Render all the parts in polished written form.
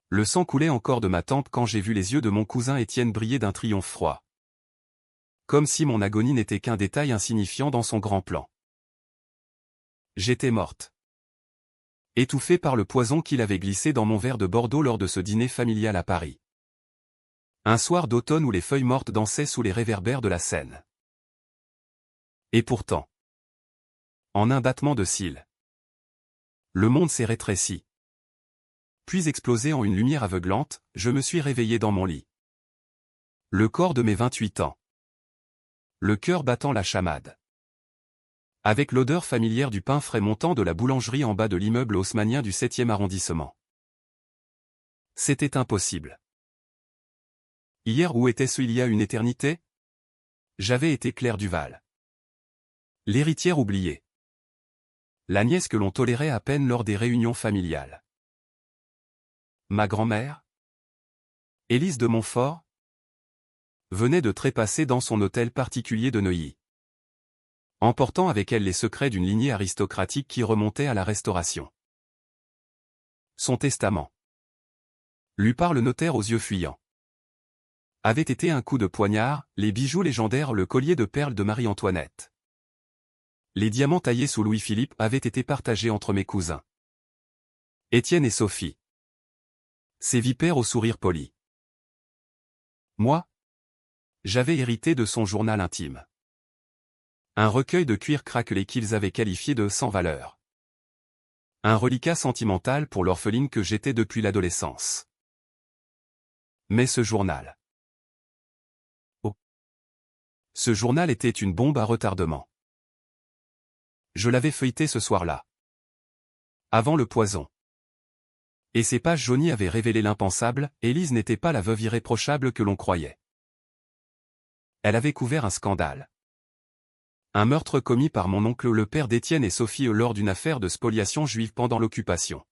Le sang coulait encore de ma tempe quand j'ai vu les yeux de mon cousin Étienne briller d'un triomphe froid. Comme si mon agonie n'était qu'un détail insignifiant dans son grand plan. J'étais morte. Étouffée par le poison qu'il avait glissé dans mon verre de Bordeaux lors de ce dîner familial à Paris. Un soir d'automne où les feuilles mortes dansaient sous les réverbères de la Seine. Et pourtant, en un battement de cils, le monde s'est rétréci. Puis explosé en une lumière aveuglante, je me suis réveillé dans mon lit. Le corps de mes 28 ans. Le cœur battant la chamade. Avec l'odeur familière du pain frais montant de la boulangerie en bas de l'immeuble haussmannien du 7e arrondissement. C'était impossible. Hier où était-ce il y a une éternité? J'avais été Claire Duval. L'héritière oubliée. La nièce que l'on tolérait à peine lors des réunions familiales. Ma grand-mère, Élise de Montfort, venait de trépasser dans son hôtel particulier de Neuilly, emportant avec elle les secrets d'une lignée aristocratique qui remontait à la Restauration. Son testament, lu par le notaire aux yeux fuyants, avait été un coup de poignard, les bijoux légendaires, le collier de perles de Marie-Antoinette. Les diamants taillés sous Louis-Philippe avaient été partagés entre mes cousins. Étienne et Sophie. Ces vipères au sourire poli. Moi, j'avais hérité de son journal intime. Un recueil de cuir craquelé qu'ils avaient qualifié de sans valeur. Un reliquat sentimental pour l'orpheline que j'étais depuis l'adolescence. Mais ce journal. Oh. Ce journal était une bombe à retardement. Je l'avais feuilleté ce soir-là. Avant le poison. Et ces pages jaunies avaient révélé l'impensable, Élise n'était pas la veuve irréprochable que l'on croyait. Elle avait couvert un scandale. Un meurtre commis par mon oncle le père d'Étienne et Sophie lors d'une affaire de spoliation juive pendant l'occupation.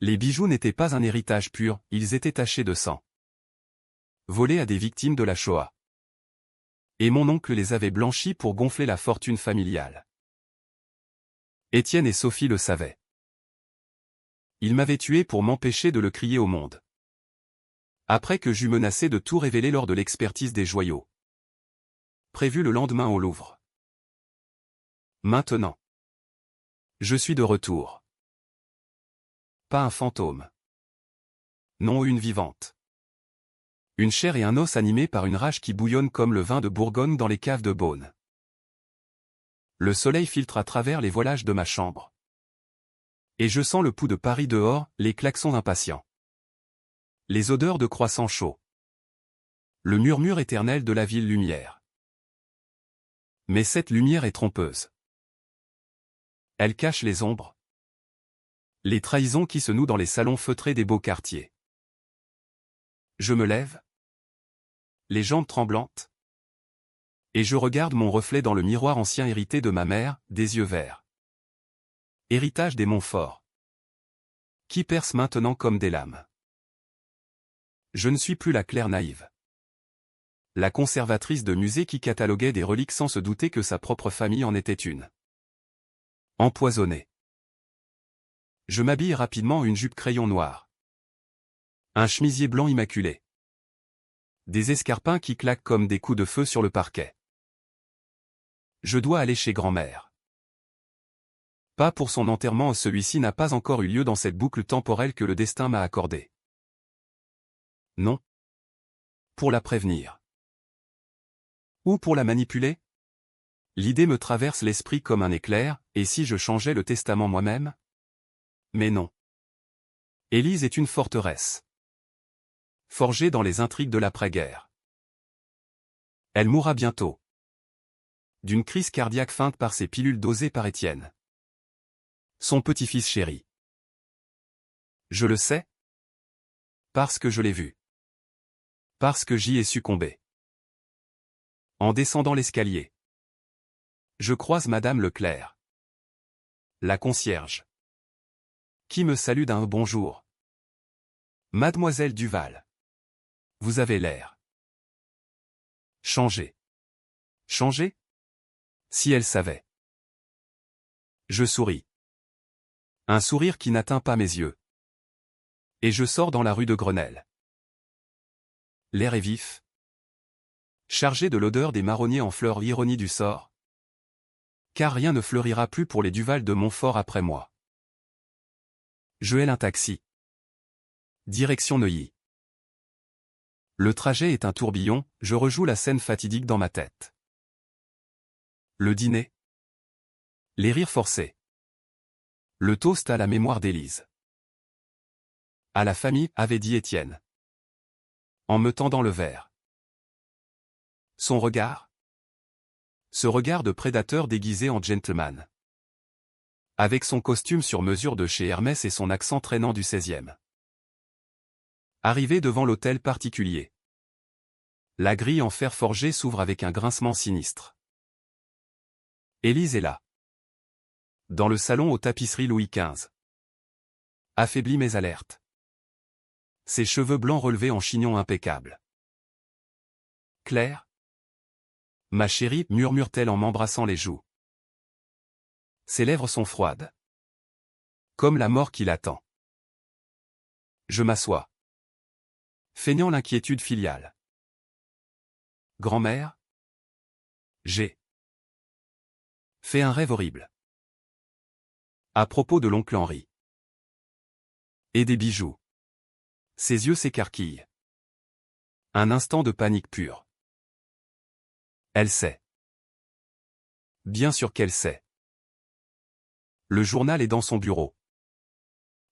Les bijoux n'étaient pas un héritage pur, ils étaient tachés de sang. Volés à des victimes de la Shoah. Et mon oncle les avait blanchis pour gonfler la fortune familiale. Étienne et Sophie le savaient. Ils m'avaient tué pour m'empêcher de le crier au monde. Après que j'eus menacé de tout révéler lors de l'expertise des joyaux. Prévu le lendemain au Louvre. Maintenant. Je suis de retour. Pas un fantôme. Non, une vivante. Une chair et un os animés par une rage qui bouillonne comme le vin de Bourgogne dans les caves de Beaune. Le soleil filtre à travers les voilages de ma chambre. Et je sens le pouls de Paris dehors, les klaxons impatients. Les odeurs de croissants chauds. Le murmure éternel de la ville lumière. Mais cette lumière est trompeuse. Elle cache les ombres. Les trahisons qui se nouent dans les salons feutrés des beaux quartiers. Je me lève. Les jambes tremblantes. Et je regarde mon reflet dans le miroir ancien hérité de ma mère, des yeux verts. Héritage des Montfort. Qui perce maintenant comme des lames. Je ne suis plus la Claire naïve. La conservatrice de musée qui cataloguait des reliques sans se douter que sa propre famille en était une. Empoisonnée. Je m'habille rapidement en une jupe crayon noire. Un chemisier blanc immaculé. Des escarpins qui claquent comme des coups de feu sur le parquet. Je dois aller chez grand-mère. Pas pour son enterrement, celui-ci n'a pas encore eu lieu dans cette boucle temporelle que le destin m'a accordée. Non. Pour la prévenir. Ou pour la manipuler? L'idée me traverse l'esprit comme un éclair, et si je changeais le testament moi-même? Mais non. Élise est une forteresse. Forgée dans les intrigues de l'après-guerre. Elle mourra bientôt. D'une crise cardiaque feinte par ses pilules dosées par Étienne. Son petit-fils chéri. Je le sais. Parce que je l'ai vu. Parce que j'y ai succombé. En descendant l'escalier. Je croise Madame Leclerc. La concierge. Qui me salue d'un bonjour. Mademoiselle Duval. Vous avez l'air. Changé. Changé? Si elle savait. Je souris. Un sourire qui n'atteint pas mes yeux. Et je sors dans la rue de Grenelle. L'air est vif, chargé de l'odeur des marronniers en fleurs, ironie du sort. Car rien ne fleurira plus pour les Duval de Montfort après moi. Je haile un taxi. Direction Neuilly. Le trajet est un tourbillon, je rejoue la scène fatidique dans ma tête. Le dîner. Les rires forcés. Le toast à la mémoire d'Élise. À la famille, avait dit Étienne. En me tendant le verre. Son regard. Ce regard de prédateur déguisé en gentleman. Avec son costume sur mesure de chez Hermès et son accent traînant du 16e. Arrivé devant l'hôtel particulier. La grille en fer forgé s'ouvre avec un grincement sinistre. Élise est là. Dans le salon aux tapisseries Louis XV. Affaiblie mais alerte. Ses cheveux blancs relevés en chignon impeccable. Claire. Ma chérie, murmure-t-elle en m'embrassant les joues. Ses lèvres sont froides. Comme la mort qui l'attend. Je m'assois. Feignant l'inquiétude filiale. Grand-mère. J'ai fait un rêve horrible. À propos de l'oncle Henri. Et des bijoux. Ses yeux s'écarquillent. Un instant de panique pure. Elle sait. Bien sûr qu'elle sait. Le journal est dans son bureau.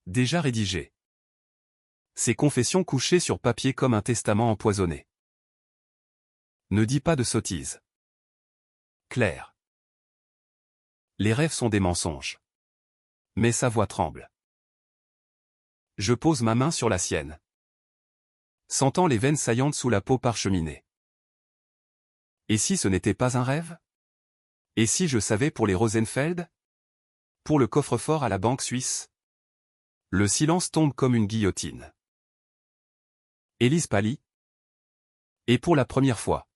Déjà rédigé. Ses confessions couchées sur papier comme un testament empoisonné. Ne dis pas de sottises. Claire. Les rêves sont des mensonges. Mais sa voix tremble. Je pose ma main sur la sienne. Sentant les veines saillantes sous la peau parcheminée. Et si ce n'était pas un rêve? Et si je savais pour les Rosenfeld? Pour le coffre-fort à la banque suisse? Le silence tombe comme une guillotine. Élise pâlit. Et pour la première fois.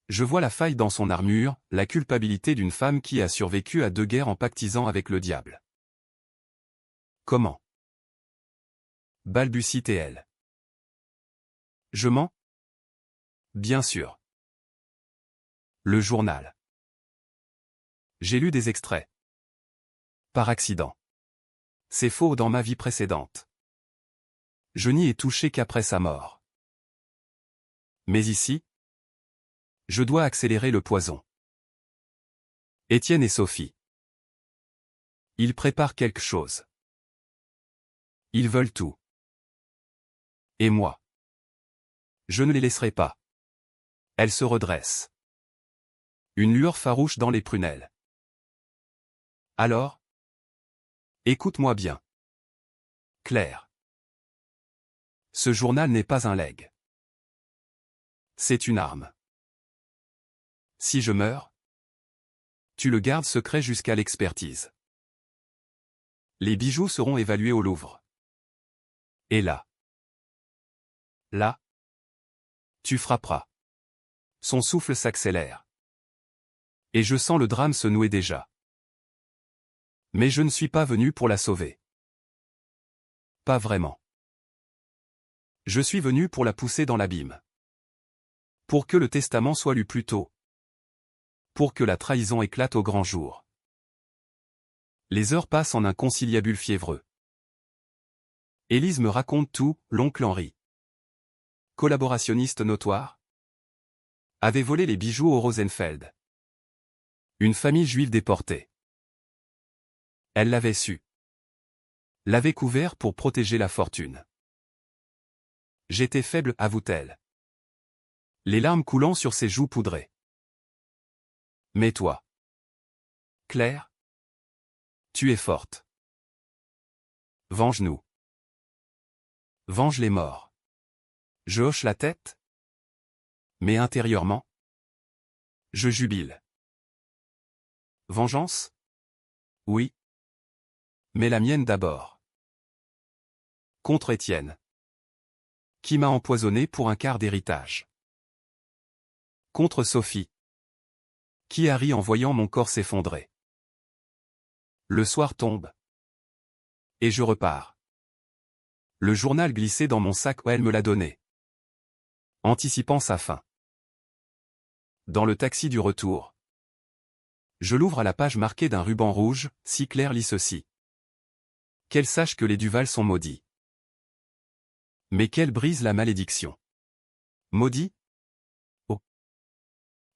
Je vois la faille dans son armure, la culpabilité d'une femme qui a survécu à 2 guerres en pactisant avec le diable. Comment? Balbutie-t-elle. Je mens? Bien sûr. Le journal. J'ai lu des extraits. Par accident. C'est faux dans ma vie précédente. Je n'y ai touché qu'après sa mort. Mais ici, je dois accélérer le poison. Étienne et Sophie. Ils préparent quelque chose. Ils veulent tout. Et moi. Je ne les laisserai pas. Elle se redresse. Une lueur farouche dans les prunelles. Alors? Écoute-moi bien. Claire. Ce journal n'est pas un legs. C'est une arme. Si je meurs, tu le gardes secret jusqu'à l'expertise. Les bijoux seront évalués au Louvre. Et là, tu frapperas. Son souffle s'accélère. Et je sens le drame se nouer déjà. Mais je ne suis pas venu pour la sauver. Pas vraiment. Je suis venu pour la pousser dans l'abîme. Pour que le testament soit lu plus tôt. Pour que la trahison éclate au grand jour. Les heures passent en un conciliabule fiévreux. Élise me raconte tout, l'oncle Henri. Collaborationniste notoire. Avait volé les bijoux au Rosenfeld. Une famille juive déportée. Elle l'avait su. L'avait couvert pour protéger la fortune. J'étais faible, avoue-t-elle. Les larmes coulant sur ses joues poudrées. Mais toi, Claire, tu es forte. Venge-nous. Venge les morts. Je hoche la tête. Mais intérieurement, je jubile. Vengeance? Oui. Mais la mienne d'abord. Contre Étienne. Qui m'a empoisonné pour un quart d'héritage. Contre Sophie. Qui a ri en voyant mon corps s'effondrer. Le soir tombe. Et je repars. Le journal glissait dans mon sac où elle me l'a donné. Anticipant sa fin. Dans le taxi du retour. Je l'ouvre à la page marquée d'un ruban rouge, si Claire lit ceci. Qu'elle sache que les Duval sont maudits. Mais qu'elle brise la malédiction. Maudit? Oh.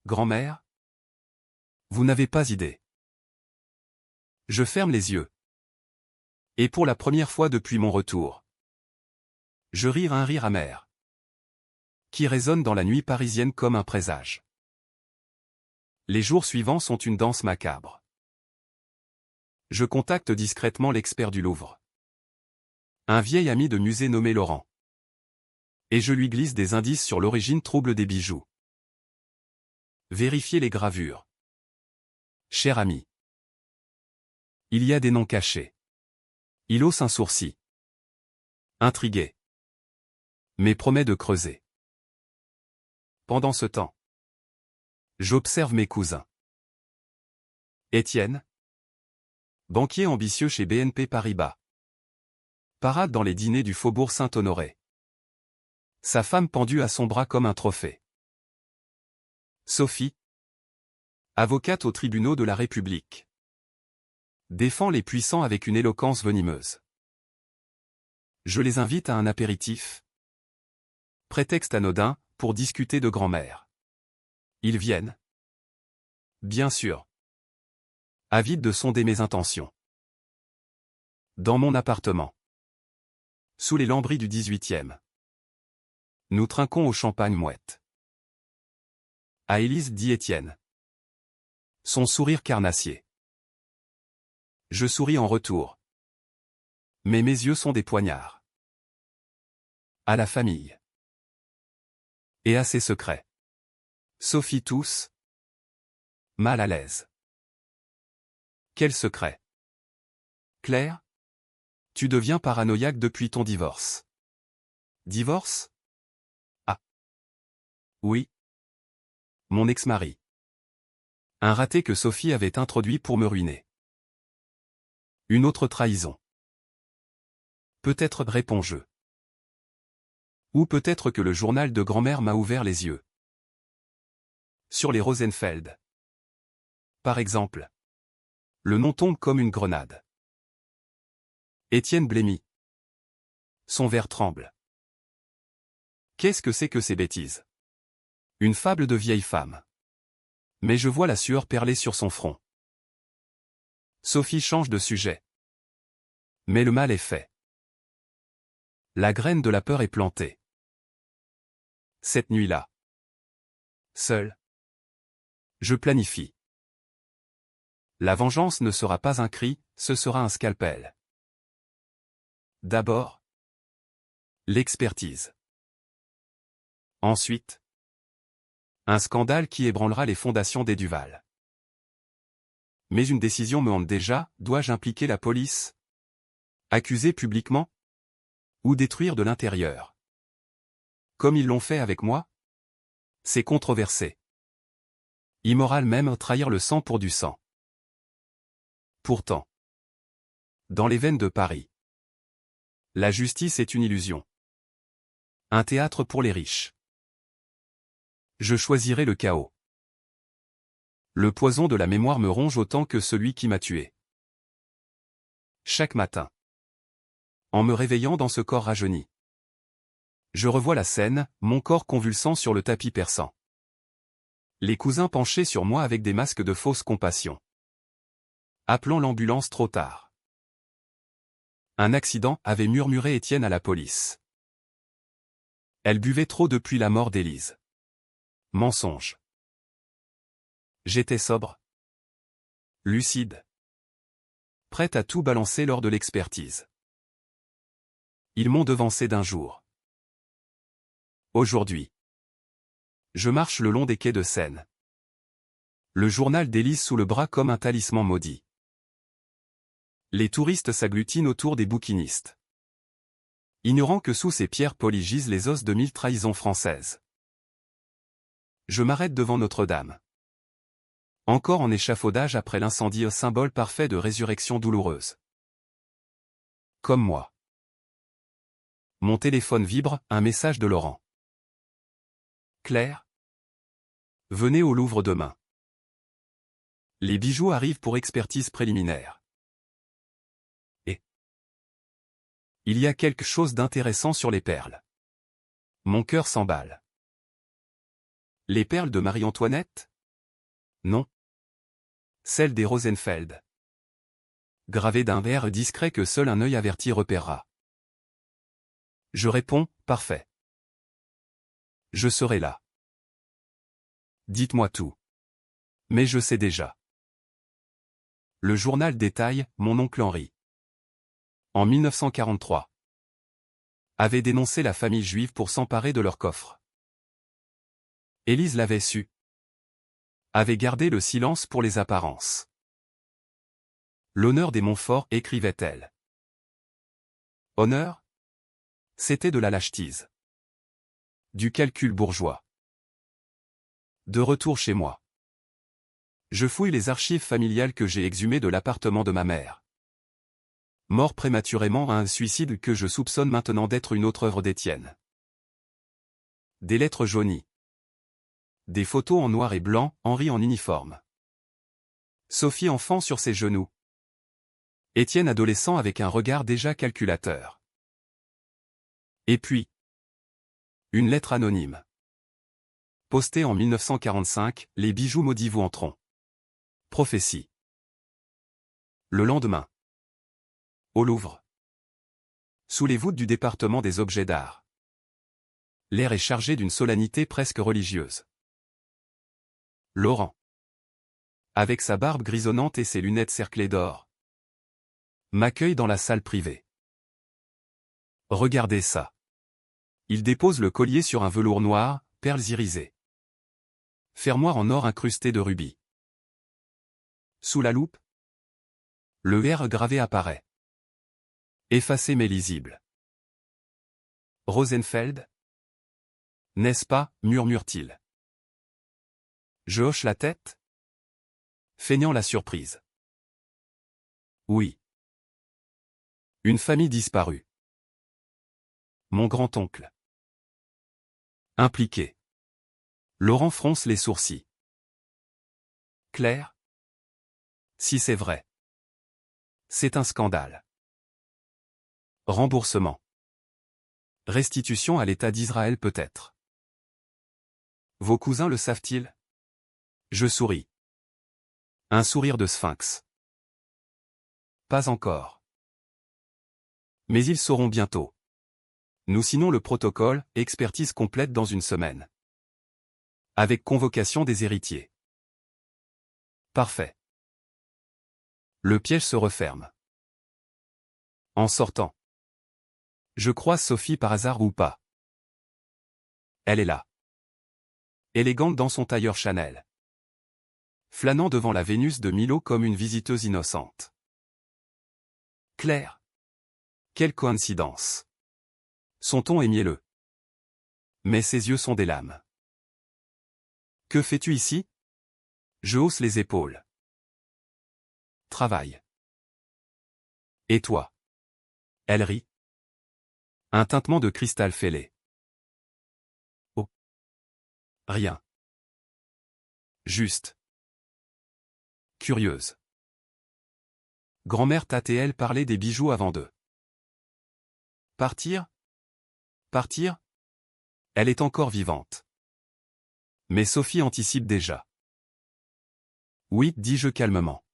Grand-mère? Vous n'avez pas idée. Je ferme les yeux. Et pour la première fois depuis mon retour, je ris un rire amer, qui résonne dans la nuit parisienne comme un présage. Les jours suivants sont une danse macabre. Je contacte discrètement l'expert du Louvre. Un vieil ami de musée nommé Laurent. Et je lui glisse des indices sur l'origine trouble des bijoux. Vérifiez les gravures. Cher ami. Il y a des noms cachés. Il hausse un sourcil. Intrigué. Mais promet de creuser. Pendant ce temps, j'observe mes cousins. Étienne, banquier ambitieux chez BNP Paribas, parade dans les dîners du faubourg Saint-Honoré. Sa femme pendue à son bras comme un trophée. Sophie, avocate aux tribunaux de la République, défend les puissants avec une éloquence venimeuse. Je les invite à un apéritif. Prétexte anodin, pour discuter de grand-mère. Ils viennent. Bien sûr. Avides de sonder mes intentions. Dans mon appartement. Sous les lambris du 18e. Nous trinquons au champagne mouette. À Élise, dit Étienne. Son sourire carnassier. Je souris en retour. Mais mes yeux sont des poignards. À la famille. Et à ses secrets. Sophie tousse. Mal à l'aise. Quel secret? Claire? Tu deviens paranoïaque depuis ton divorce. Divorce? Ah. Oui. Mon ex-mari. Un raté que Sophie avait introduit pour me ruiner. Une autre trahison. Peut-être réponds-je. Ou peut-être que le journal de grand-mère m'a ouvert les yeux. Sur les Rosenfeld. Par exemple. Le nom tombe comme une grenade. Étienne blêmit. Son verre tremble. Qu'est-ce que c'est que ces bêtises? Une fable de vieille femme. Mais je vois la sueur perler sur son front. Sophie change de sujet. Mais le mal est fait. La graine de la peur est plantée. Cette nuit-là. Seul. Je planifie. La vengeance ne sera pas un cri, ce sera un scalpel. D'abord, l'expertise. Ensuite, un scandale qui ébranlera les fondations des Duval. Mais une décision me hante déjà, dois-je impliquer la police? Accuser publiquement? Ou détruire de l'intérieur? Comme ils l'ont fait avec moi? C'est controversé. Immoral même trahir le sang pour du sang. Pourtant, dans les veines de Paris, la justice est une illusion. Un théâtre pour les riches. Je choisirai le chaos. Le poison de la mémoire me ronge autant que celui qui m'a tué. Chaque matin. En me réveillant dans ce corps rajeuni. Je revois la scène, mon corps convulsant sur le tapis perçant. Les cousins penchés sur moi avec des masques de fausse compassion. Appelant l'ambulance trop tard. Un accident, avait murmuré Étienne à la police. Elle buvait trop depuis la mort d'Élise. Mensonge. J'étais sobre. Lucide. Prête à tout balancer lors de l'expertise. Ils m'ont devancé d'un jour. Aujourd'hui. Je marche le long des quais de Seine. Le journal d'Élise sous le bras comme un talisman maudit. Les touristes s'agglutinent autour des bouquinistes. Ignorant que sous ces pierres polies gisent les os de 1000 trahisons françaises. Je m'arrête devant Notre-Dame. Encore en échafaudage après l'incendie, symbole parfait de résurrection douloureuse. Comme moi. Mon téléphone vibre, un message de Laurent. Claire? Venez au Louvre demain. Les bijoux arrivent pour expertise préliminaire. Et il y a quelque chose d'intéressant sur les perles. Mon cœur s'emballe. Les perles de Marie-Antoinette? Non. Celles des Rosenfeld. Gravées d'un verre discret que seul un œil averti repérera. Je réponds, parfait. Je serai là. Dites-moi tout. Mais je sais déjà. Le journal détaille, mon oncle Henri. En 1943. Avait dénoncé la famille juive pour s'emparer de leur coffre. Élise l'avait su. Avait gardé le silence pour les apparences. L'honneur des Montfort, écrivait-elle. Honneur? C'était de la lâchetise. Du calcul bourgeois. De retour chez moi. Je fouille les archives familiales que j'ai exhumées de l'appartement de ma mère. Mort prématurément à un suicide que je soupçonne maintenant d'être une autre œuvre d'Étienne. Des lettres jaunies. Des photos en noir et blanc, Henri en uniforme. Sophie enfant sur ses genoux. Étienne adolescent avec un regard déjà calculateur. Et puis, une lettre anonyme. Postée en 1945, les bijoux maudits vous entreront. Prophétie. Le lendemain. Au Louvre. Sous les voûtes du département des objets d'art. L'air est chargé d'une solennité presque religieuse. Laurent. Avec sa barbe grisonnante et ses lunettes cerclées d'or. M'accueille dans la salle privée. Regardez ça. Il dépose le collier sur un velours noir, perles irisées. Fermoir en or incrusté de rubis. Sous la loupe, le R gravé apparaît. Effacé mais lisible. Rosenfeld? N'est-ce pas, murmure-t-il. Je hoche la tête, feignant la surprise. Oui. Une famille disparue. Mon grand-oncle. Impliqué. Laurent fronce les sourcils. Claire? Si c'est vrai. C'est un scandale. Remboursement. Restitution à l'État d'Israël peut-être. Vos cousins le savent-ils? Je souris. Un sourire de sphinx. Pas encore. Mais ils sauront bientôt. Nous signons le protocole, expertise complète dans une semaine. Avec convocation des héritiers. Parfait. Le piège se referme. En sortant. Je croise Sophie par hasard ou pas. Elle est là. Élégante dans son tailleur Chanel. Flânant devant la Vénus de Milo comme une visiteuse innocente. Claire. Quelle coïncidence. Son ton est mielleux. Mais ses yeux sont des lames. Que fais-tu ici? Je hausse les épaules. Travail. Et toi? Elle rit. Un tintement de cristal fêlé. Oh. Rien. Juste. Curieuse. Grand-mère tâtait-elle parler des bijoux avant de partir? Partir? Elle est encore vivante. Mais Sophie anticipe déjà. Oui, dis-je calmement.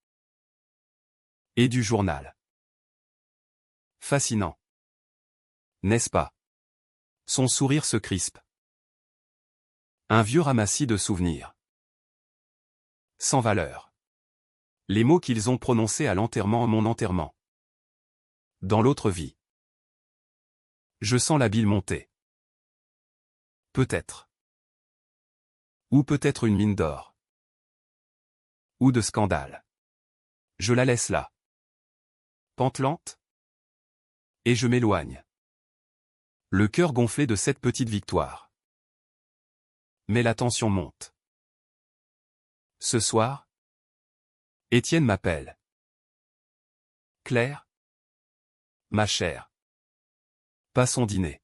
Et du journal. Fascinant. N'est-ce pas? Son sourire se crispe. Un vieux ramassis de souvenirs. Sans valeur. Les mots qu'ils ont prononcés à l'enterrement, mon enterrement. Dans l'autre vie. Je sens la bile monter. Peut-être. Ou peut-être une mine d'or. Ou de scandale. Je la laisse là. Pantelante. Et je m'éloigne. Le cœur gonflé de cette petite victoire. Mais la tension monte. Ce soir, Étienne m'appelle. Claire? Ma chère. Pas son dîner.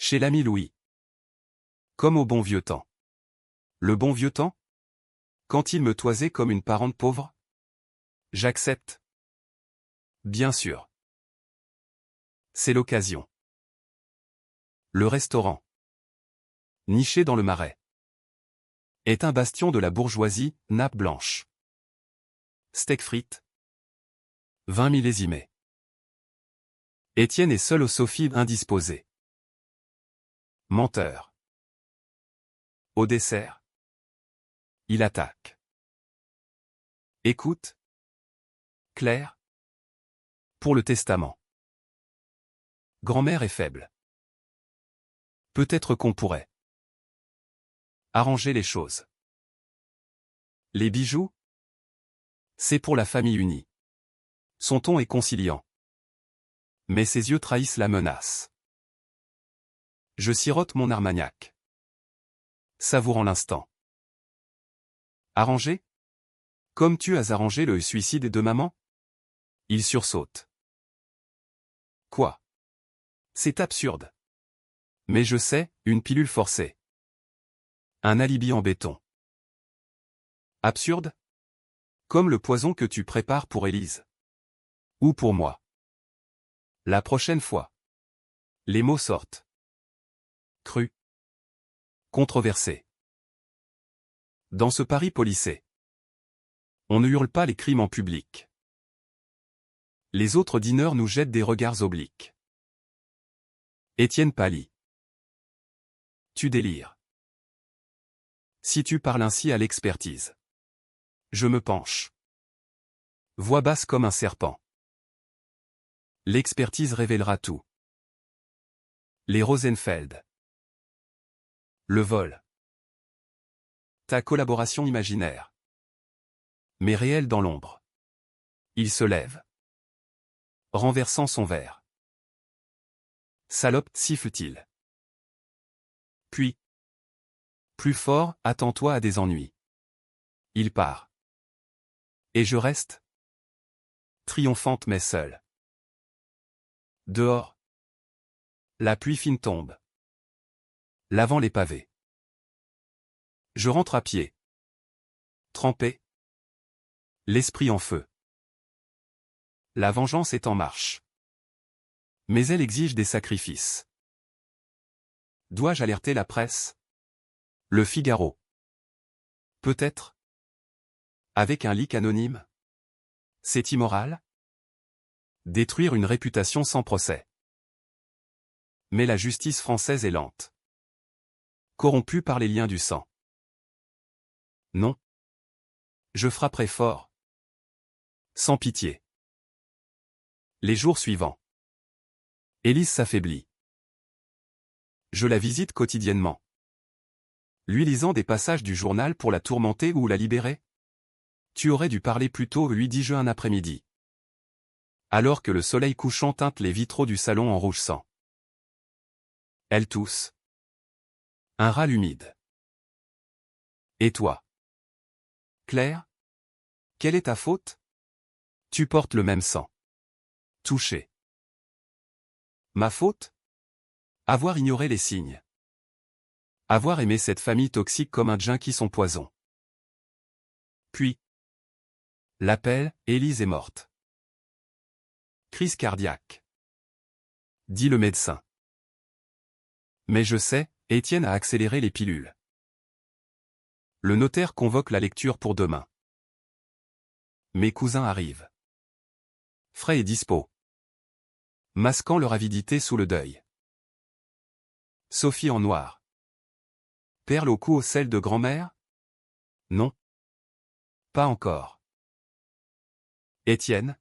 Chez l'ami Louis. Comme au bon vieux temps. Le bon vieux temps? Quand il me toisait comme une parente pauvre? J'accepte. Bien sûr. C'est l'occasion. Le restaurant, niché dans le Marais, est un bastion de la bourgeoisie, nappe blanche. Steak frites. 20 millésimés. Étienne est seul au Sophie indisposé. Menteur. Au dessert, il attaque. Écoute. Claire. Pour le testament. Grand-mère est faible. Peut-être qu'on pourrait arranger les choses. Les bijoux? C'est pour la famille unie. Son ton est conciliant. Mais ses yeux trahissent la menace. Je sirote mon armagnac. Savourant l'instant. Arrangé? Comme tu as arrangé le suicide de maman? Il sursaute. Quoi? C'est absurde. Mais je sais, une pilule forcée. Un alibi en béton. Absurde? Comme le poison que tu prépares pour Élise. Ou pour moi. La prochaine fois. Les mots sortent. Cru. Controversé. Dans ce Paris policé. On ne hurle pas les crimes en public. Les autres dîneurs nous jettent des regards obliques. Étienne pâlit. Tu délires. Si tu parles ainsi à l'expertise. Je me penche. Voix basse comme un serpent. L'expertise révélera tout. Les Rosenfeld. Le vol. Ta collaboration imaginaire. Mais réelle dans l'ombre. Il se lève. Renversant son verre. Salope, siffle-t-il. Puis. Plus fort, attends-toi à des ennuis. Il part. Et je reste. Triomphante mais seule. Dehors. La pluie fine tombe. Lavant les pavés. Je rentre à pied. Trempé. L'esprit en feu. La vengeance est en marche. Mais elle exige des sacrifices. Dois-je alerter la presse? Le Figaro. Peut-être. Avec un leak anonyme? C'est immoral? Détruire une réputation sans procès. Mais la justice française est lente. Corrompue par les liens du sang. Non. Je frapperai fort. Sans pitié. Les jours suivants. Élise s'affaiblit. Je la visite quotidiennement. Lui lisant des passages du journal pour la tourmenter ou la libérer? Tu aurais dû parler plus tôt, lui dis-je un après-midi. Alors que le soleil couchant teinte les vitraux du salon en rouge sang. Elle tousse. Un râle humide. Et toi? Claire? Quelle est ta faute? Tu portes le même sang. Touché. Ma faute? Avoir ignoré les signes. Avoir aimé cette famille toxique comme un junkie son poison. Puis. L'appel, Élise est morte. Crise cardiaque. Dit le médecin. Mais je sais, Étienne a accéléré les pilules. Le notaire convoque la lecture pour demain. Mes cousins arrivent. Frais et dispo. Masquant leur avidité sous le deuil. Sophie en noir. Perle au cou au sel de grand-mère? Non. Pas encore. Étienne?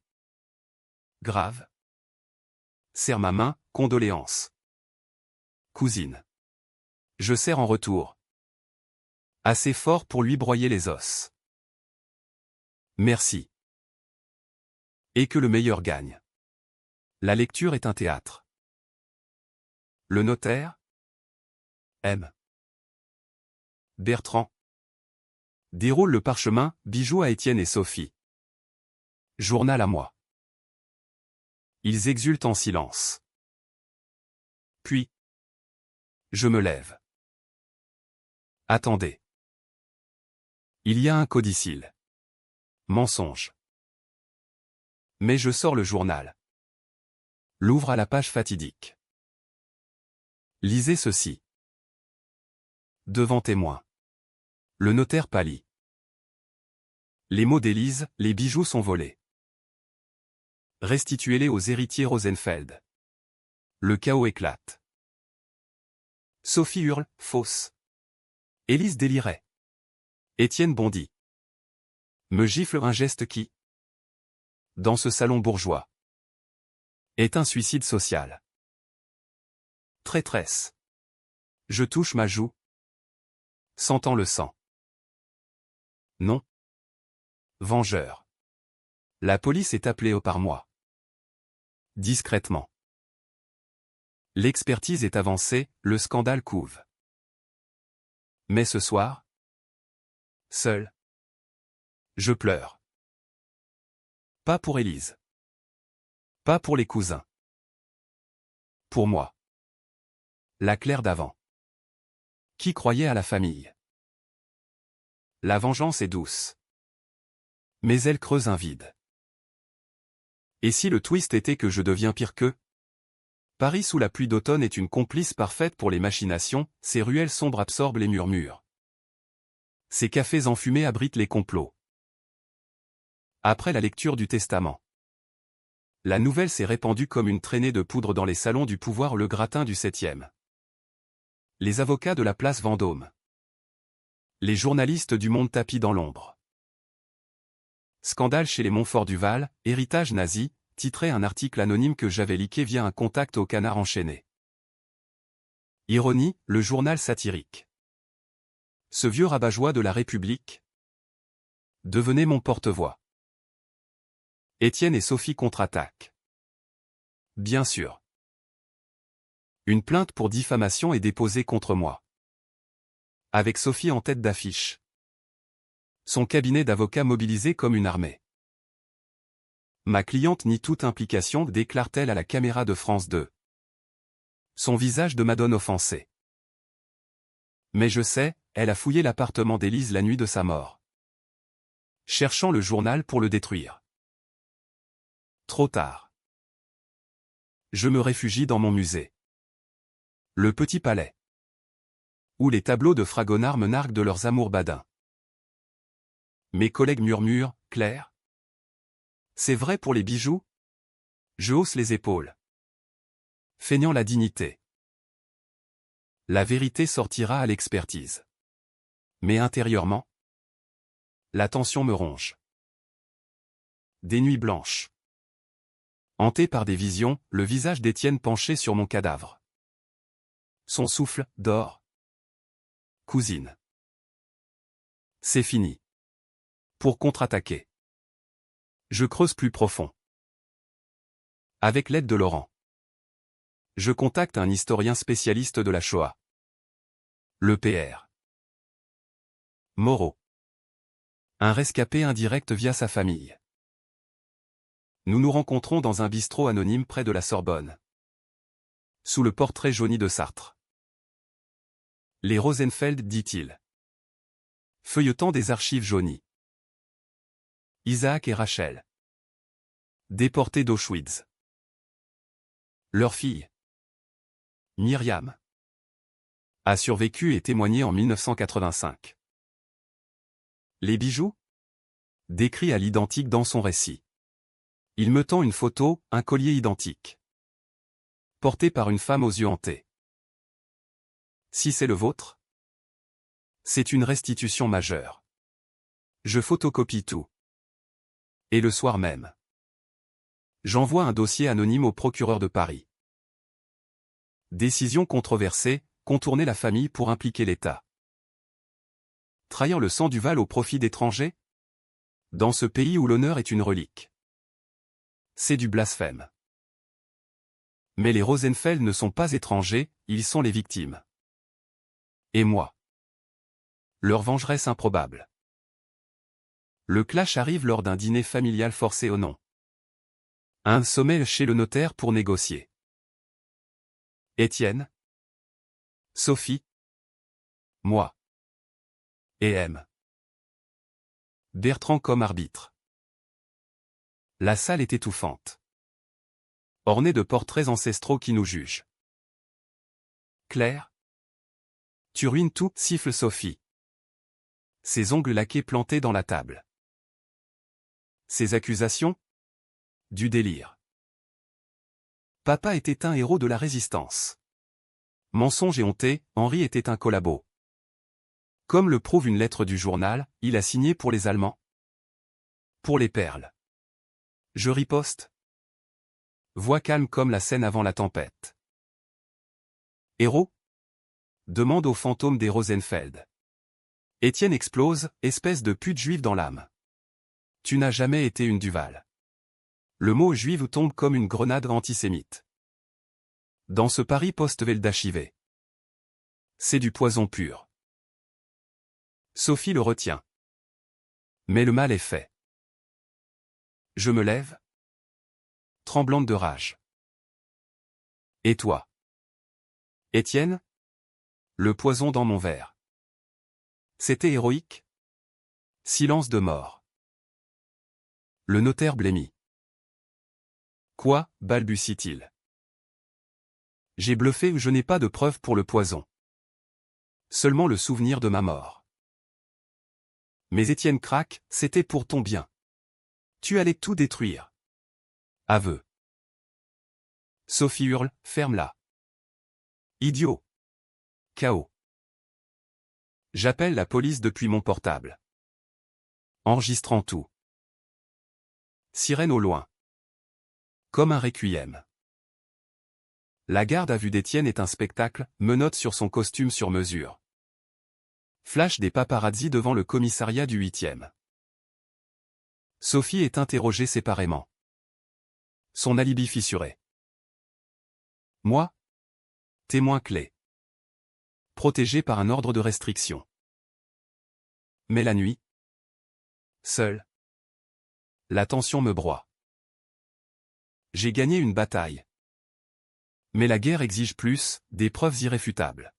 Grave. Serre ma main, condoléances. Cousine. Je serre en retour. Assez fort pour lui broyer les os. Merci. Et que le meilleur gagne. La lecture est un théâtre. Le notaire? M. Bertrand. Déroule le parchemin, bijou à Étienne et Sophie. Journal à moi. Ils exultent en silence. Puis. Je me lève. Attendez. Il y a un codicille. Mensonge. Mais je sors le journal. L'ouvre à la page fatidique. Lisez ceci. Devant témoin. Le notaire pâlit. Les mots d'Élise, les bijoux sont volés. Restituez-les aux héritiers Rosenfeld. Le chaos éclate. Sophie hurle, fausse. Élise délirait. Étienne bondit. Me gifle un geste qui, dans ce salon bourgeois, est un suicide social. Traîtresse. Je touche ma joue. Sentant le sang. Non. Vengeur. La police est appelée par moi. Discrètement. L'expertise est avancée, le scandale couve. Mais ce soir, seul, je pleure. Pas pour Élise. Pas pour les cousins. Pour moi. La Claire d'avant. Qui croyait à la famille. La vengeance est douce. Mais elle creuse un vide. Et si le twist était que je deviens pire qu'eux? Paris sous la pluie d'automne est une complice parfaite pour les machinations, ses ruelles sombres absorbent les murmures. Ses cafés enfumés abritent les complots. Après la lecture du testament. La nouvelle s'est répandue comme une traînée de poudre dans les salons du pouvoir, le gratin du 7e. Les avocats de la place Vendôme. Les journalistes du monde tapis dans l'ombre. Scandale chez les Montfort-Duval, héritage nazi, titrait un article anonyme que j'avais leaké via un contact au Canard enchaîné. Ironie, le journal satirique. Ce vieux rabat-joie de la République devenait mon porte-voix. Étienne et Sophie contre-attaquent. Bien sûr. Une plainte pour diffamation est déposée contre moi. Avec Sophie en tête d'affiche. Son cabinet d'avocats mobilisé comme une armée. Ma cliente nie toute implication, déclare-t-elle à la caméra de France 2. Son visage de madone offensée. Mais je sais, elle a fouillé l'appartement d'Élise la nuit de sa mort. Cherchant le journal pour le détruire. Trop tard. Je me réfugie dans mon musée. Le Petit Palais. Où les tableaux de Fragonard me narguent de leurs amours badins. Mes collègues murmurent, Claire? C'est vrai pour les bijoux? Je hausse les épaules. Feignant la dignité. La vérité sortira à l'expertise. Mais intérieurement, la tension me ronge. Des nuits blanches. Hanté par des visions, le visage d'Étienne penché sur mon cadavre. Son souffle, dort. Cousine. C'est fini. Pour contre-attaquer. Je creuse plus profond. Avec l'aide de Laurent. Je contacte un historien spécialiste de la Shoah. Le Pr. Moreau. Un rescapé indirect via sa famille. Nous nous rencontrons dans un bistrot anonyme près de la Sorbonne. Sous le portrait jauni de Sartre. Les Rosenfeld, dit-il. Feuilletant des archives jaunies. Isaac et Rachel. Déportés d'Auschwitz. Leur fille. Myriam. A survécu et témoigné en 1985. Les bijoux? Décrit à l'identique dans son récit. Il me tend une photo, un collier identique. Porté par une femme aux yeux hantés. Si c'est le vôtre? C'est une restitution majeure. Je photocopie tout. Et le soir même. J'envoie un dossier anonyme au procureur de Paris. Décision controversée, contourner la famille pour impliquer l'État. Trahir le sang du Val au profit d'étrangers? Dans ce pays où l'honneur est une relique. C'est du blasphème. Mais les Rosenfeld ne sont pas étrangers, ils sont les victimes. Et moi? Leur vengeresse improbable. Le clash arrive lors d'un dîner familial forcé au nom. Un sommet chez le notaire pour négocier. Étienne? Sophie. Moi. Et M. Bertrand comme arbitre. La salle est étouffante. Ornée de portraits ancestraux qui nous jugent. Claire. Tu ruines tout, siffle Sophie. Ses ongles laqués plantés dans la table. Ses accusations? Du délire. Papa était un héros de la résistance. Mensonge et honté, Henri était un collabo. Comme le prouve une lettre du journal, il a signé pour les Allemands. Pour les perles. Je riposte. Voix calme comme la scène avant la tempête. Héros? Demande au fantôme des Rosenfeld. Étienne explose, espèce de pute juive dans l'âme. Tu n'as jamais été une Duval. Le mot juive tombe comme une grenade antisémite. Dans ce Paris post-Veldachivé. C'est du poison pur. Sophie le retient. Mais le mal est fait. Je me lève, tremblante de rage. Et toi? Étienne? Le poison dans mon verre. C'était héroïque? Silence de mort. Le notaire blêmit. Quoi, balbutie-t-il. J'ai bluffé, je n'ai pas de preuve pour le poison. Seulement le souvenir de ma mort. Mais Étienne craque, c'était pour ton bien. Tu allais tout détruire. Aveu. Sophie hurle, ferme-la. Idiot. Chaos. J'appelle la police depuis mon portable. Enregistrant tout. Sirène au loin. Comme un requiem. La garde à vue d'Étienne est un spectacle, menottes sur son costume sur mesure. Flash des paparazzis devant le commissariat du 8e. Sophie est interrogée séparément. Son alibi fissuré. Moi? Témoin clé. Protégé par un ordre de restriction. Mais la nuit? Seul. La tension me broie. J'ai gagné une bataille. Mais la guerre exige plus, des preuves irréfutables.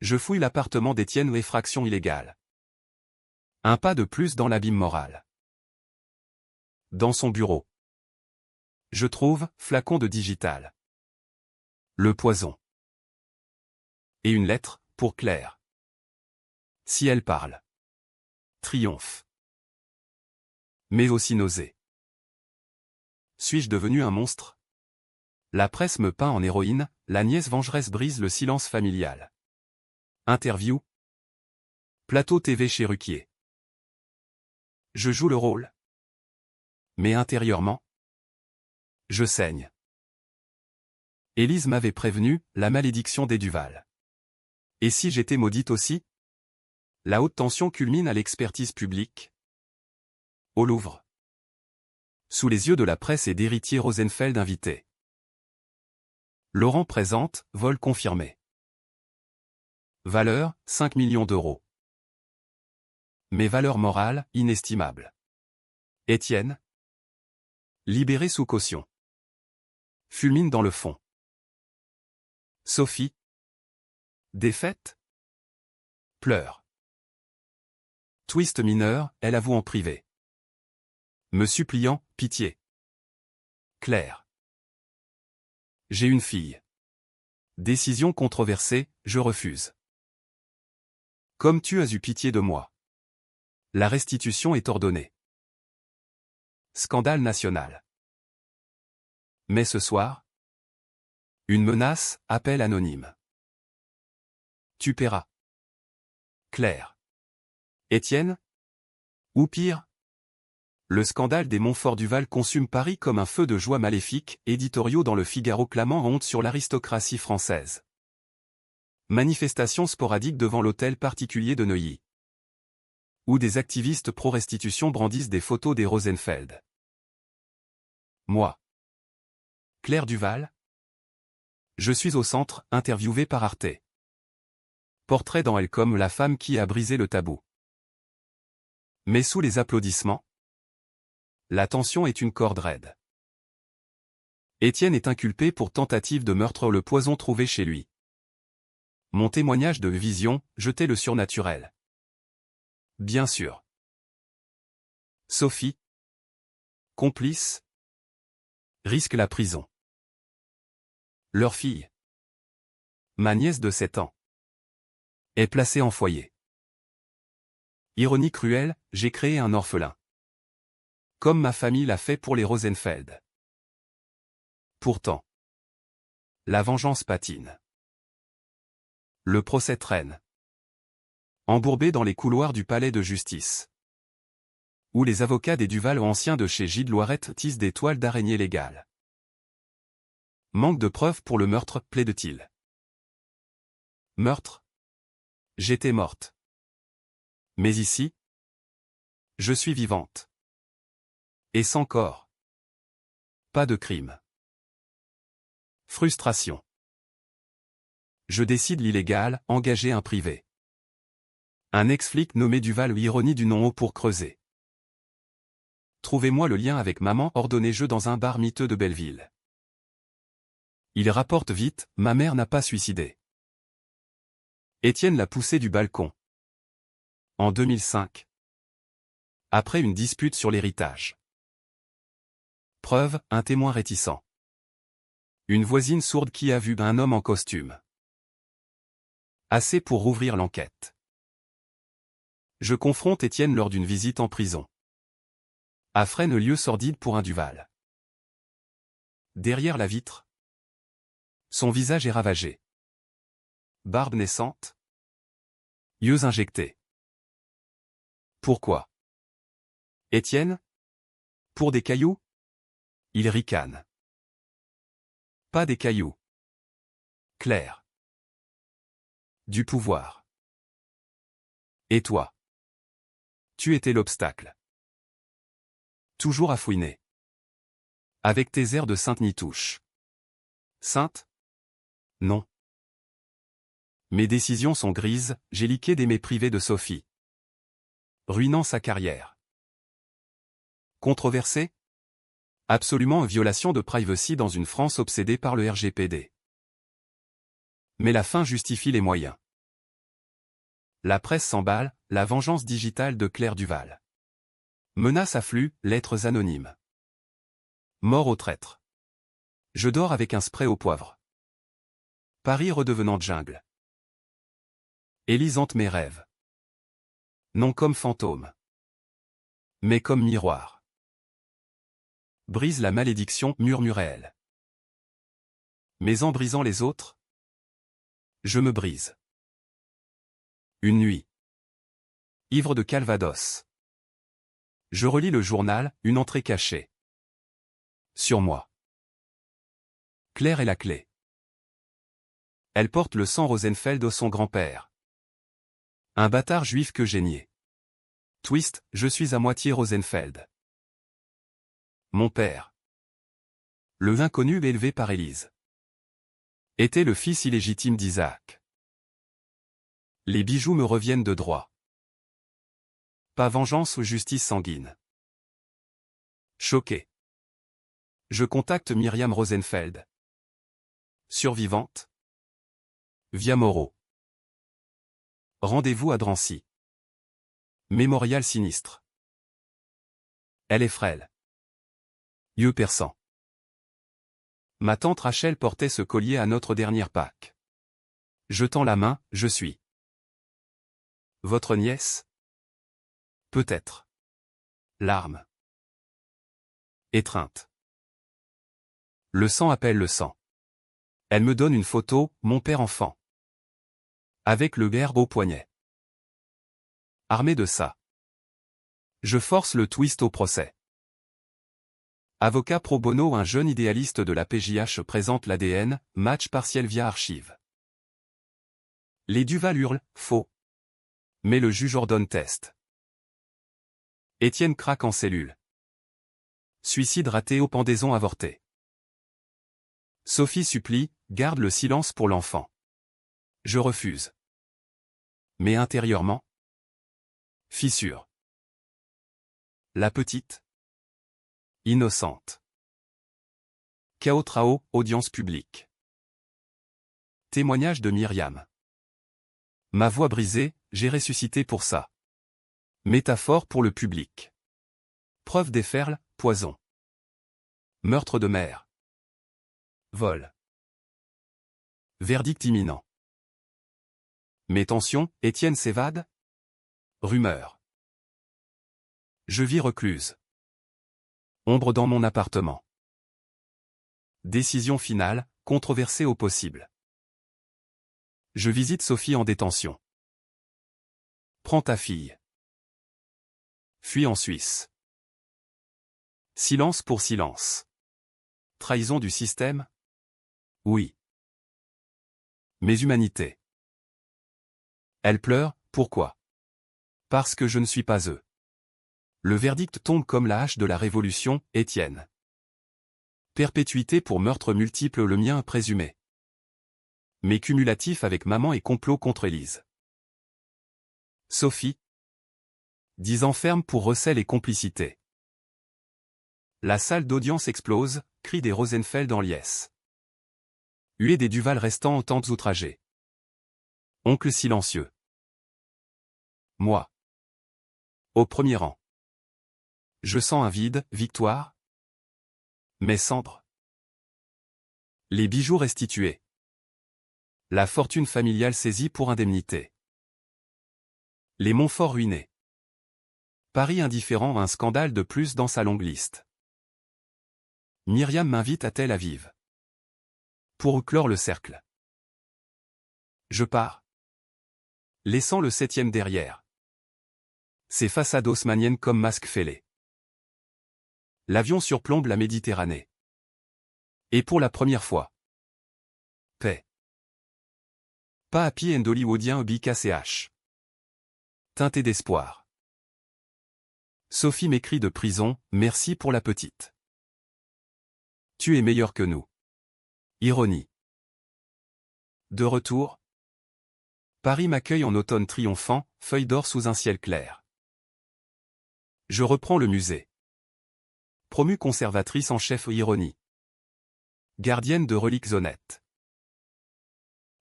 Je fouille l'appartement d'Étienne, effraction illégale. Un pas de plus dans l'abîme moral. Dans son bureau. Je trouve, flacon de digital. Le poison. Et une lettre, pour Claire. Si elle parle. Triomphe. Mais aussi nausée. Suis-je devenu un monstre? La presse me peint en héroïne, la nièce vengeresse brise le silence familial. Interview. Plateau TV chez Ruquier. Je joue le rôle. Mais intérieurement, je saigne. Élise m'avait prévenu, la malédiction des Duval. Et si j'étais maudite aussi? La haute tension culmine à l'expertise publique. Au Louvre. Sous les yeux de la presse et d'héritiers Rosenfeld invités. Laurent présente, vol confirmé. Valeur, 5 millions d'euros. Mais valeur morale, inestimable. Étienne. Libéré sous caution. Fulmine dans le fond. Sophie. Défaite. Pleure. Twist mineur, elle avoue en privé. Me suppliant, pitié. Claire. J'ai une fille. Décision controversée, je refuse. Comme tu as eu pitié de moi. La restitution est ordonnée. Scandale national. Mais ce soir? Une menace, appel anonyme. Tu paieras. Claire. Étienne? Ou pire? Le scandale des Montfort-Duval consume Paris comme un feu de joie maléfique, éditoriaux dans le Figaro clamant honte sur l'aristocratie française. Manifestations sporadiques devant l'hôtel particulier de Neuilly. Où des activistes pro-restitution brandissent des photos des Rosenfeld. Moi. Claire Duval. Je suis au centre, interviewée par Arte. Portrait dans Elle comme la femme qui a brisé le tabou. Mais sous les applaudissements, la tension est une corde raide. Étienne est inculpé pour tentative de meurtre, le poison trouvé chez lui. Mon témoignage de vision, jeter le surnaturel. Bien sûr. Sophie, complice, risque la prison. Leur fille, ma nièce de 7 ans, est placée en foyer. Ironie cruelle, j'ai créé un orphelin. Comme ma famille l'a fait pour les Rosenfeld. Pourtant, la vengeance patine. Le procès traîne. Embourbé dans les couloirs du palais de justice. Où les avocats des Duval anciens de chez Gilles Loirette tissent des toiles d'araignée légales. Manque de preuves pour le meurtre, plaide-t-il. Meurtre? J'étais morte. Mais ici, je suis vivante. Et sans corps. Pas de crime. Frustration. Je décide l'illégal, engager un privé. Un ex-flic nommé Duval, ironie du nom haut pour creuser. Trouvez-moi le lien avec maman, ordonné je dans un bar miteux de Belleville. Il rapporte vite, ma mère n'a pas suicidé. Étienne l'a poussé du balcon. En 2005. Après une dispute sur l'héritage. Preuve, un témoin réticent. Une voisine sourde qui a vu un homme en costume. Assez pour rouvrir l'enquête. Je confronte Étienne lors d'une visite en prison. À Fresnes, lieu sordide pour un Duval. Derrière la vitre, son visage est ravagé. Barbe naissante. Yeux injectés. Pourquoi? Étienne? Pour des cailloux? Il ricane. Pas des cailloux. Claire. Du pouvoir. Et toi? Tu étais l'obstacle. Toujours à fouiner. Avec tes airs de sainte Nitouche. Sainte? Non. Mes décisions sont grises, j'ai liqué des privés de Sophie. Ruinant sa carrière. Controversé? Absolument, violation de privacy dans une France obsédée par le RGPD. Mais la fin justifie les moyens. La presse s'emballe, la vengeance digitale de Claire Duval. Menaces affluent, lettres anonymes. Mort au traître. Je dors avec un spray au poivre. Paris redevenant jungle. Élisante mes rêves. Non comme fantôme. Mais comme miroir. Brise la malédiction, murmurait-elle. Mais en brisant les autres, je me brise. Une nuit. Ivre de Calvados. Je relis le journal, une entrée cachée. Sur moi. Claire est la clé. Elle porte le sang Rosenfeld de son grand-père. Un bâtard juif que j'ai nié. Twist, je suis à moitié Rosenfeld. Mon père. Le inconnu élevé par Élise. Était le fils illégitime d'Isaac. Les bijoux me reviennent de droit. Pas vengeance ou justice sanguine. Choqué. Je contacte Myriam Rosenfeld. Survivante. Via Moreau. Rendez-vous à Drancy. Mémorial sinistre. Elle est frêle. Yeux perçants. Ma tante Rachel portait ce collier à notre dernière Pâques. Je tends la main, je suis. Votre nièce? Peut-être. Larmes. Étreinte. Le sang appelle le sang. Elle me donne une photo, mon père enfant. Avec le verbe au poignet. Armé de ça. Je force le twist au procès. Avocat pro bono, un jeune idéaliste de la PJH présente l'ADN, match partiel via archive. Les Duval hurlent, faux. Mais le juge ordonne test. Étienne craque en cellule. Suicide raté aux pendaisons avortées. Sophie supplie, garde le silence pour l'enfant. Je refuse. Mais intérieurement? Fissure. La petite? Innocente. Chaos Trao, audience publique. Témoignage de Myriam. Ma voix brisée, j'ai ressuscité pour ça. Métaphore pour le public. Preuve déferle, poison. Meurtre de mère. Vol. Verdict imminent. Mais tension, Étienne s'évade? Rumeur. Je vis recluse. Ombre dans mon appartement. Décision finale, controversée au possible. Je visite Sophie en détention. Prends ta fille. Fuis en Suisse. Silence pour silence. Trahison du système? Oui. Mes humanités. Elle pleure, pourquoi? Parce que je ne suis pas eux. Le verdict tombe comme la hache de la Révolution, Étienne. Perpétuité pour meurtre multiple, le mien présumé. Mais cumulatif avec maman et complot contre Élise. Sophie. 10 ans ferme pour recel et complicité. La salle d'audience explose, crie des Rosenfeld en liesse. Huée des Duval restant en tantes outragées. Oncle silencieux. Moi. Au premier rang. Je sens un vide, victoire. Mes cendres. Les bijoux restitués. La fortune familiale saisie pour indemnité. Les Montfort ruinés. Paris indifférent, un scandale de plus dans sa longue liste. Myriam m'invite à Tel Aviv. Pour clore le cercle. Je pars. Laissant le 7e derrière. Ses façades haussmanniennes comme masque fêlé. L'avion surplombe la Méditerranée. Et pour la première fois. Paix. Pas happy end hollywoodien BKCH. Teinté d'espoir. Sophie m'écrit de prison, merci pour la petite. Tu es meilleur que nous. Ironie. De retour. Paris m'accueille en automne triomphant, feuille d'or sous un ciel clair. Je reprends le musée. Promue conservatrice en chef ironie. Gardienne de reliques honnêtes.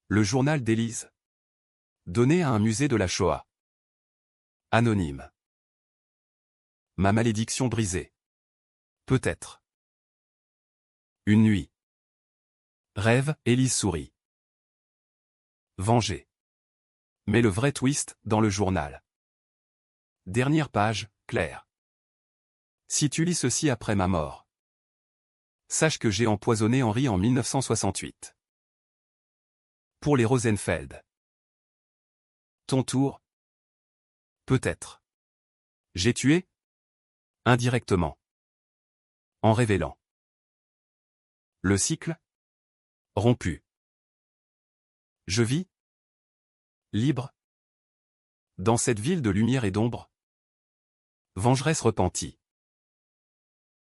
Le journal d'Élise. Donné à un musée de la Shoah. Anonyme. Ma malédiction brisée. Peut-être. Une nuit. Rêve, Élise sourit. Vengée. Mais le vrai twist, dans le journal. Dernière page, Claire. Si tu lis ceci après ma mort, sache que j'ai empoisonné Henri en 1968. Pour les Rosenfeld. Ton tour? Peut-être. J'ai tué? Indirectement. En révélant. Le cycle? Rompu. Je vis? Libre? Dans cette ville de lumière et d'ombre? Vengeresse repentie.